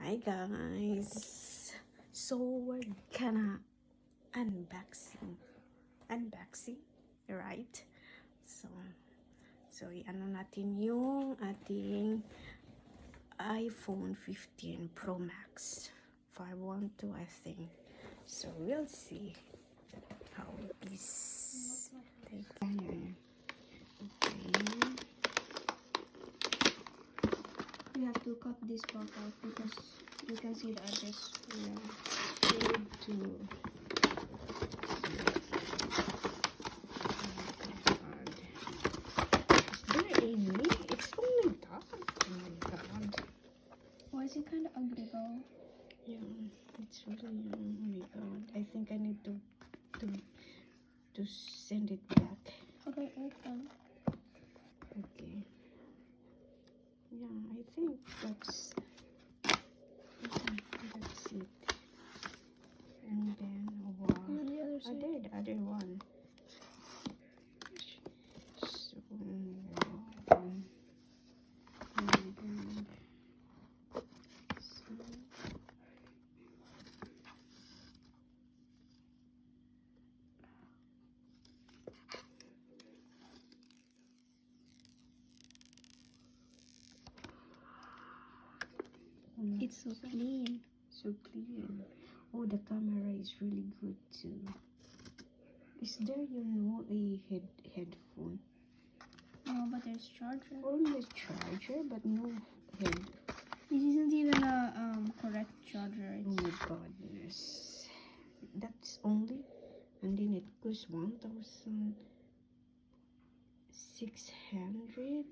Hi guys! So we're gonna unboxing, right? So ano natin yung ating iPhone 15 Pro Max 512, I think. So we'll see how it is. Okay. We have to cut this part out because you can see the address. Yeah. We need to. Is there any? It's only that. Oh my god. Why is it kind of ugly though? Yeah, it's really. Oh my god. I think I need to send it back. Okay, open. Okay. Yeah, I think that's it. And then wow. And then the other I side. did the other one. So It's so clean. so clean. Oh, the camera is really good too. Is there, a headphone? No, but there's charger. Only charger, but no head. This isn't even a correct charger. Oh my goodness. That's only, and then it goes 1,600.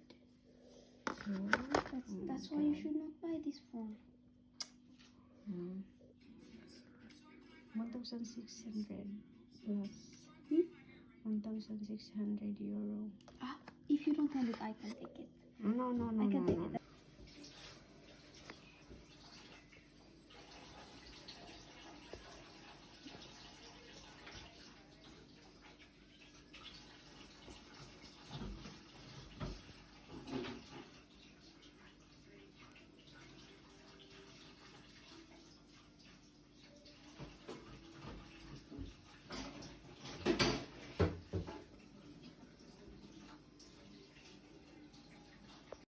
That's why you should not buy this phone. 1,600 plus 1,600 euro. If you don't want it, I can take it. No, I can take it.